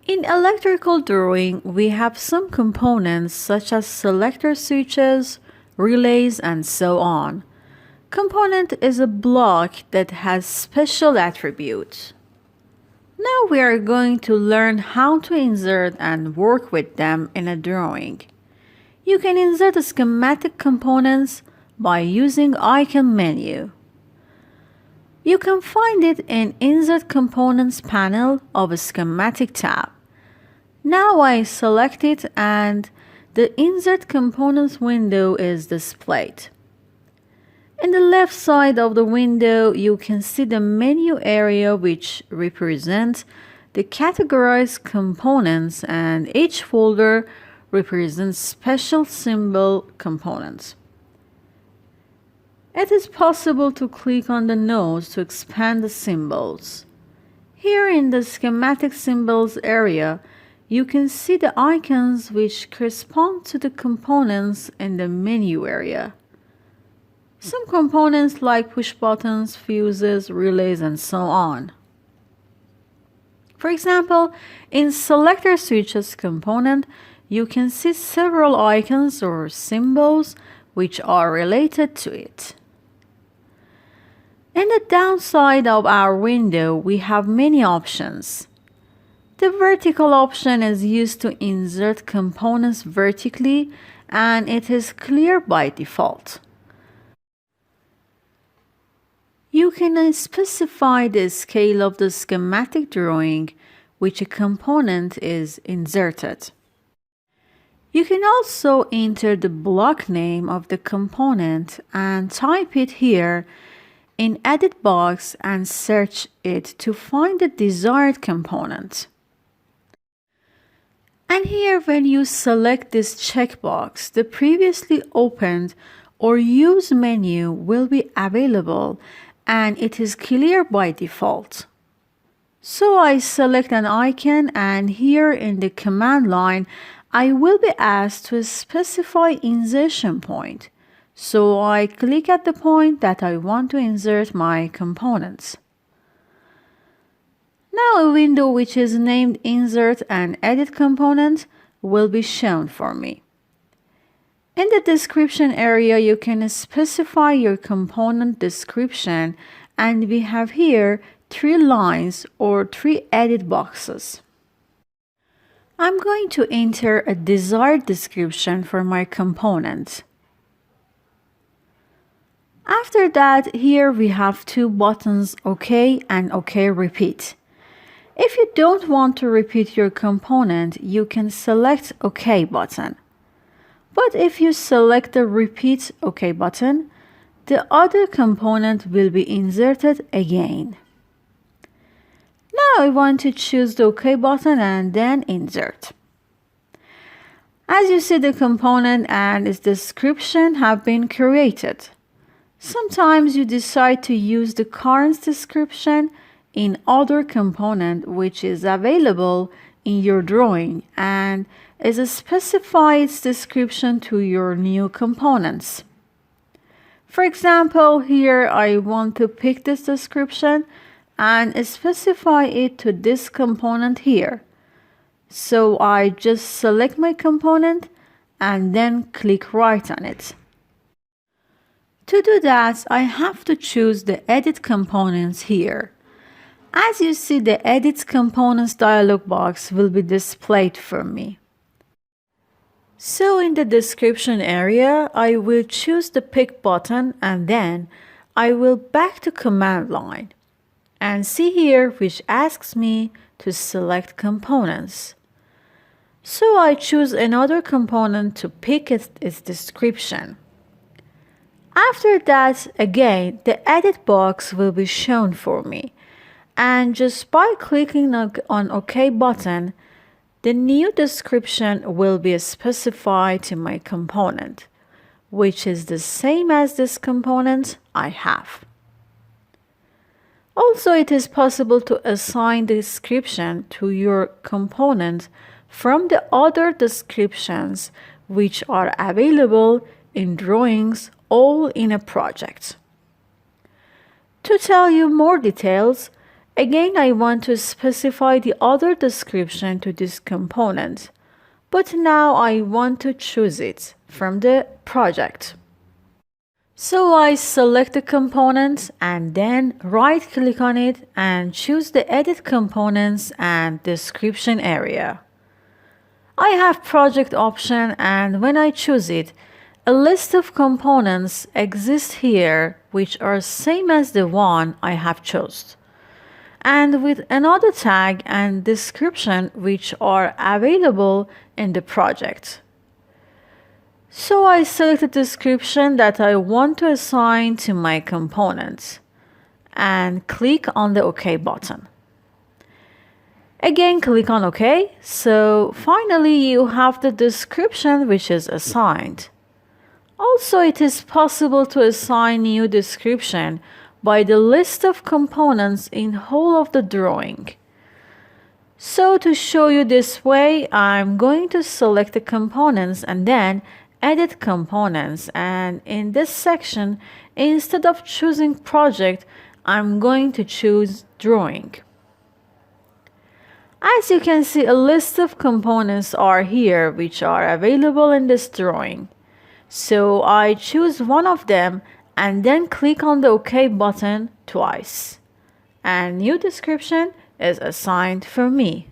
In electrical drawing, we have some components such as selector switches, relays, and so on. Component is a block that has special attributes. Now we are going to learn how to insert and work with them in a drawing. You can insert schematic components by using Icon menu. You can find it in Insert Components panel of a Schematic tab. Now I select it and the Insert Components window is displayed. In the left side of the window, you can see the menu area which represents the categorized components, and each folder represents special symbol components. It is possible to click on the nodes to expand the symbols. Here in the schematic symbols area, you can see the icons which correspond to the components in the menu area. Some components like push buttons, fuses, relays, and so on. For example, in selector switches component, you can see several icons or symbols which are related to it. In the downside of our window, we have many options. The vertical option is used to insert components vertically, and it is clear by default. You can specify the scale of the schematic drawing which a component is inserted. You can also enter the block name of the component and type it here in Edit box and search it to find the desired component. And here, when you select this checkbox, the previously opened or used menu will be available and it is clear by default. So I select an icon, and here in the command line, I will be asked to specify insertion point. So I click at the point that I want to insert my components. Now a window which is named Insert and Edit Component will be shown for me. In the description area, you can specify your component description, and we have here 3 lines or 3 edit boxes. I'm going to enter a desired description for my component. After that, here we have 2 buttons, OK and OK Repeat. If you don't want to repeat your component, you can select OK button. But if you select the Repeat OK button, the other component will be inserted again. Now I want to choose the OK button and then Insert. As you see, the component and its description have been created. Sometimes you decide to use the current description in other component which is available in your drawing and is a specified description to your new components. For example, here I want to pick this description and specify it to this component here. So I just select my component and then click right on it. To do that, I have to choose the Edit Components here. As you see, the Edit Components dialog box will be displayed for me. So in the description area, I will choose the Pick button and then I will back to command line. And see here, which asks me to select components. So I choose another component to pick its description. After that, again, the edit box will be shown for me. And just by clicking on OK button, the new description will be specified to my component, which is the same as this component I have. Also, it is possible to assign the description to your component from the other descriptions which are available in drawings all in a project. To tell you more details, Again, I want to specify the other description to this component, but now I want to choose it from the project. So I select the component and then right-click on it and choose the Edit Components and Description area. I have Project option, and when I choose it, a list of components exists here which are same as the one I have chosen, and with another tag and description which are available in the project. So I select the description that I want to assign to my component and click on the OK button. Again, click on OK. So finally you have the description which is assigned. Also, it is possible to assign new description by the list of components in whole of the drawing. So to show you this way, I'm going to select the components and then Edit Components, and in this section, instead of choosing Project, I'm going to choose Drawing. As you can see, a list of components are here which are available in this drawing. So I choose one of them and then click on the OK button twice. And new description is assigned for me.